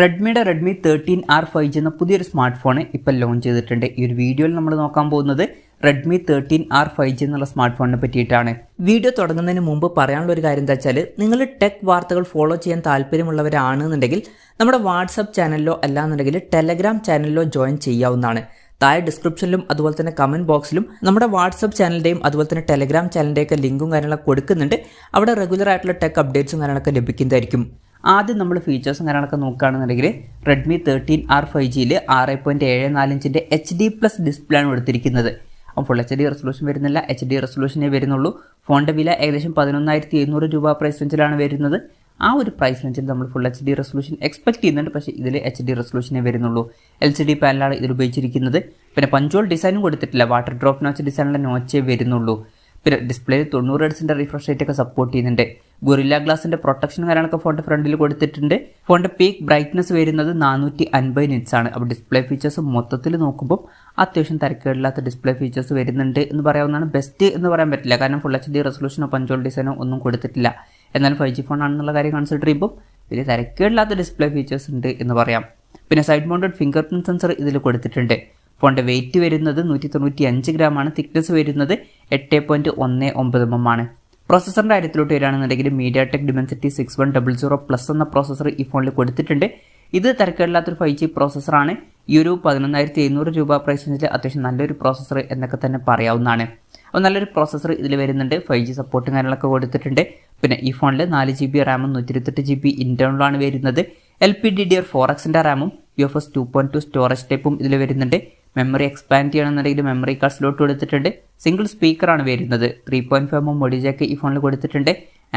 റെഡ്മിയുടെ Redmi 13r 5G എന്ന പുതിയൊരു smart phone ഇപ്പോൾ ലോഞ്ച് ചെയ്തിട്ടുണ്ട്. ഈ ഒരു വീഡിയോയിൽ നമ്മൾ നോക്കാൻ പോകുന്നത് Redmi 13r 5G എന്നുള്ള സ്മാർട്ട് ഫോണിനെ പറ്റിയിട്ടാണ്. വീഡിയോ തുടങ്ങുന്നതിന് മുമ്പ് പറയാനുള്ള ഒരു കാര്യം എന്താ വെച്ചാൽ, നിങ്ങൾ ടെക് വാർത്തകൾ ഫോളോ ചെയ്യാൻ താല്പര്യമുള്ളവരാണെന്നുണ്ടെങ്കിൽ നമ്മുടെ വാട്സപ്പ് ചാനലിലോ അല്ലാന്നുണ്ടെങ്കിൽ ടെലഗ്രാം ചാനലിലോ ജോയിൻ ചെയ്യാവുന്നതാണ്. താഴെ ഡിസ്ക്രിപ്ഷനിലും അതുപോലെ തന്നെ കമൻറ്റ് ബോക്സിലും നമ്മുടെ വാട്സപ്പ് ചാനലിൻ്റെയും അതുപോലെ തന്നെ ടെലഗ്രാം ചാനലിൻ്റെയൊക്കെ ലിങ്കും കാര്യങ്ങളൊക്കെ കൊടുക്കുന്നുണ്ട്. അവിടെ റെഗുലർ ആയിട്ടുള്ള ടെക് അപ്ഡേറ്റ്സും കാര്യങ്ങളൊക്കെ ലഭിക്കുന്നതായിരിക്കും. ആദ്യം നമ്മൾ ഫീച്ചേഴ്സും കാര്യങ്ങളൊക്കെ നോക്കുകയാണെന്നുണ്ടെങ്കിൽ Redmi 13r 5Gയിൽ 6.74 ഇഞ്ചിൻ്റെ HD+ ഡിസ്പ്ലേ ആണ് കൊടുത്തിരിക്കുന്നത്. അപ്പോൾ ഫുൾ HD റെസൊല്യൂഷൻ വരുന്നില്ല, HD റെസൊല്യൂഷനേ വരുന്നുള്ളൂ. ഫോണിൻ്റെ വില ഏകദേശം 11,700 രൂപ പ്രൈസ് റേഞ്ചിലാണ് വരുന്നത്. ആ ഒരു പ്രൈസ് റേഞ്ചിൽ നമ്മൾ ഫുൾ HD റെസൊല്യൂഷൻ എക്സ്പെക്ട് ചെയ്യുന്നുണ്ട്, പക്ഷേ ഇതിൽ HD റെസൊല്യൂഷനേ വരുന്നുള്ളൂ. LCD പാനലാണ് ഇതിൽ ഉപയോഗിച്ചിരിക്കുന്നത്. പിന്നെ പഞ്ചോൾ ഡിസൈനും കൊടുത്തിട്ടില്ല, വാട്ടർ ഡ്രോപ്പ് നോച്ച് ഡിസൈനിലെ നോച്ചേ വരുന്നുള്ളൂ. പിന്നെ ഡിസ്പ്ലേയിൽ 90 ഹെർട്സിൻ്റെ റിഫ്രഷ് റേറ്റ് ഒക്കെ സപ്പോർട്ട് ചെയ്യുന്നുണ്ട്. ഗൊറില്ല ഗ്ലാസിൻ്റെ പ്രൊട്ടക്ഷൻ കാര്യങ്ങളൊക്കെ ഫോണിൻ്റെ ഫ്രണ്ടിൽ കൊടുത്തിട്ടുണ്ട്. ഫോണിൻ്റെ പീക്ക് ബ്രൈറ്റ്നസ് വരുന്നത് 450 നിറ്റ്സ് ആണ്. അപ്പോൾ ഡിസ്പ്ലേ ഫീച്ചേഴ്സ് മൊത്തത്തിൽ നോക്കുമ്പോൾ അത്യാവശ്യം തരക്കേടില്ലാത്ത ഡിസ്പ്ലേ ഫീച്ചേഴ്സ് വരുന്നുണ്ട് എന്ന് പറയാവുന്നതാണ്. ബെസ്റ്റ് എന്ന് പറയാൻ പറ്റില്ല, കാരണം ഫുൾ HD റെസൊല്യൂഷനോ പഞ്ചോൾ ഡിസൈനോ ഒന്നും കൊടുത്തിട്ടില്ല. എന്നാൽ 5G ഫോൺ ആണെന്നുള്ള കാര്യം കൺസിഡർ ചെയ്യുമ്പോൾ വലിയ തരക്കേടില്ലാത്ത ഡിസ്പ്ലേ ഫീച്ചേഴ്സ് ഉണ്ട് എന്ന് പറയാം. പിന്നെ side mounted finger print sensor ഇതിൽ കൊടുത്തിട്ടുണ്ട്. ഫോണിൻ്റെ വെയിറ്റ് വരുന്നത് 195 ഗ്രാമാണ്. തിക്നെസ് വരുന്നത് 8.19 mm ആണ്. പ്രോസസ്സറിൻ്റെ കാര്യത്തിലോട്ട് വരികയാണെന്നുണ്ടെങ്കിൽ mediatek dimensity 6100+ എന്ന പ്രോസസ്സർ ഈ ഫോണിൽ കൊടുത്തിട്ടുണ്ട്. ഇത് തരക്കേടില്ലാത്തൊരു 5G പ്രോസസ്സറാണ്. ഈ ഒരു 11,700 രൂപ പ്രൈസ് റേഞ്ചിൽ അത്യാവശ്യം നല്ലൊരു പ്രോസസ്സർ എന്നൊക്കെ തന്നെ പറയാവുന്നതാണ്. അപ്പോൾ നല്ലൊരു പ്രോസസ്സർ ഇതിൽ വരുന്നുണ്ട്. 5G സപ്പോർട്ടും കാര്യങ്ങളൊക്കെ കൊടുത്തിട്ടുണ്ട്. പിന്നെ ഈ ഫോണിൽ 4GB റാമും 128GB ഇൻറ്റേർണലാണ് വരുന്നത്. LPDDR4Xൻ്റെ റാമും UFS 2.2 സ്റ്റോറേജ് ടൈപ്പും ഇതിൽ വരുന്നുണ്ട്. മെമ്മറി എക്സ്പാൻഡ് ചെയ്യണമെന്നുണ്ടെങ്കിൽ മെമ്മറി കാർഡ് സ്ലോട്ട് കൊടുത്തിട്ടുണ്ട്. സിംഗിൾ സ്പീക്കറാണ് വരുന്നത്. 3.5 mm ഓഡിയോ ജാക്ക് ഈ ഫോണിൽ കൊടുത്തിട്ടുണ്ട്.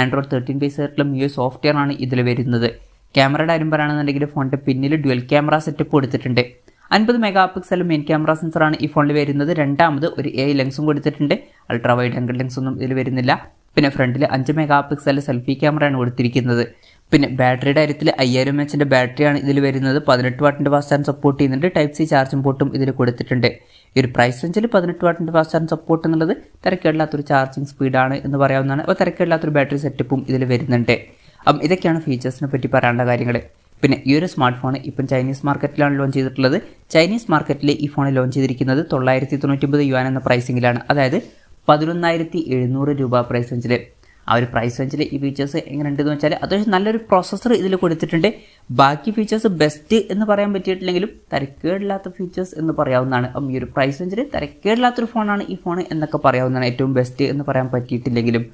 Android 13 ബേസ് ആയിട്ടുള്ള MIUI സോഫ്റ്റ്വെയർ ആണ് ഇതിൽ വരുന്നത്. ക്യാമറയുടെ കാര്യം പറയുകയാണെന്നുണ്ടെങ്കിൽ ഫോണിൻ്റെ പിന്നിൽ ഡ്യുവൽ ക്യാമറ സെറ്റപ്പ് കൊടുത്തിട്ടുണ്ട്. 50 മെഗാ മെയിൻ ക്യാമറ സെൻസറാണ് ഈ ഫോണിൽ വരുന്നത്. രണ്ടാമത് ഒരു AI ലെൻസും കൊടുത്തിട്ടുണ്ട്. അൾട്രാ വൈഡ് ആംഗിൾ ലെൻസ് ഒന്നും ഇതിൽ വരുന്നില്ല. പിന്നെ ഫ്രണ്ടിൽ 5 മെഗാ സെൽഫി ക്യാമറയാണ് കൊടുത്തിരിക്കുന്നത്. പിന്നെ ബാറ്ററിയുടെ കാര്യത്തിൽ 5000 mAh ബാറ്ററിയാണ് ഇതിൽ വരുന്നത്. 18 വാട്ടിൻ്റെ ഫാസ്റ്റ് ചാർജ് സപ്പോർട്ട് ചെയ്യുന്നുണ്ട്. Type C ചാർജിംഗ് പോർട്ടും ഇതിൽ കൊടുത്തിട്ടുണ്ട്. ഈ ഒരു പ്രൈസ് റേഞ്ചിൽ 18 വാട്ടിൻ്റെ ഫാസ്റ്റ് ചാർജ് സപ്പോർട്ട് എന്നുള്ളത് തിരക്കേടില്ലാത്തൊരു ചാർജിങ് സ്പീഡാണ് എന്ന് പറയാവുന്നതാണ്. അപ്പോൾ തിരക്കേടില്ലാത്തൊരു ബാറ്ററി സെറ്റപ്പും ഇതിൽ വരുന്നുണ്ട്. അപ്പം ഇതൊക്കെയാണ് ഫീച്ചേഴ്സിനെ പറ്റി പറയാനുള്ള കാര്യങ്ങൾ. പിന്നെ ഈ ഒരു സ്മാർട്ട് ഫോൺ ഇപ്പം ചൈനീസ് മാർക്കറ്റിലാണ് ലോഞ്ച് ചെയ്തിട്ടുള്ളത്. ചൈനീസ് മാർക്കറ്റിൽ ഈ ഫോൺ ലോഞ്ച് ചെയ്തിരിക്കുന്നത് 999 യുവാൻ എന്ന പ്രൈസിങ്ങിലാണ്, അതായത് 11,700 രൂപ പ്രൈസ് റേഞ്ചിൽ. ആ ഒരു പ്രൈസ് റേഞ്ചിൽ ഈ ഫീച്ചേഴ്സ് എങ്ങനെയുണ്ടെന്ന് വെച്ചാൽ അത്യാവശ്യം നല്ലൊരു പ്രോസസ്സർ ഇതിൽ കൊടുത്തിട്ടുണ്ട്. ബാക്കി ഫീച്ചേഴ്സ് ബെസ്റ്റ് എന്ന് പറയാൻ പറ്റിയിട്ടില്ലെങ്കിലും തരക്കേടില്ലാത്ത ഫീച്ചേഴ്സ് എന്ന് പറയാവുന്നതാണ്. അപ്പം ഈ ഒരു പ്രൈസ് റേഞ്ചിൽ തരക്കേടില്ലാത്തൊരു ഫോണാണ് ഈ ഫോൺ എന്നൊക്കെ പറയാവുന്നതാണ്. ഏറ്റവും ബെസ്റ്റ് എന്ന് പറയാൻ പറ്റിയിട്ടില്ലെങ്കിലും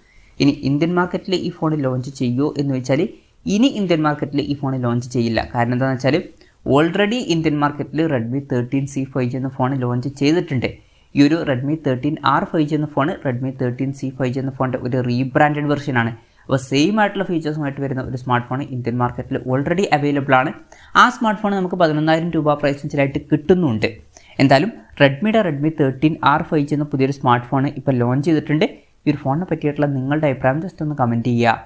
ഇനി ഇന്ത്യൻ മാർക്കറ്റിൽ ഈ ഫോൺ ലോഞ്ച് ചെയ്യുമോ എന്ന് വെച്ചാൽ ഇനി ഇന്ത്യൻ മാർക്കറ്റിൽ ഈ ഫോൺ ലോഞ്ച് ചെയ്യില്ല. കാരണം എന്താണെന്ന് വെച്ചാൽ ഓൾറെഡി ഇന്ത്യൻ മാർക്കറ്റിൽ Redmi 13C 5G എന്ന ഫോൺ ലോഞ്ച് ചെയ്തിട്ടുണ്ട്. ഈ ഒരു Redmi 13R 5G എന്ന ഫോൺ Redmi 13C 5G എന്ന ഫോണിൻ്റെ ഒരു റീബ്രാൻഡഡ് വെർഷനാണ്. അപ്പോൾ സെയിം ആയിട്ടുള്ള ഫീച്ചേഴ്സുമായിട്ട് വരുന്ന ഒരു സ്മാർട്ട് ഫോൺ ഇന്ത്യൻ മാർക്കറ്റിൽ ഓൾറെഡി അവൈലബിൾ ആണ്. ആ സ്മാർട്ട് ഫോൺ നമുക്ക് 11,000 രൂപ പ്രൈസ് റേഞ്ചിലായിട്ട് കിട്ടുന്നുണ്ട്. എന്തായാലും Redmi 13R 5G എന്ന പുതിയൊരു സ്മാർട്ട് ഫോൺ ഇപ്പോൾ ലോഞ്ച് ചെയ്തിട്ടുണ്ട്. ഈ ഒരു ഫോണിനെ പറ്റിയിട്ടുള്ള നിങ്ങളുടെ അഭിപ്രായം ജസ്റ്റ് ഒന്ന് കമൻറ്റ് ചെയ്യുക.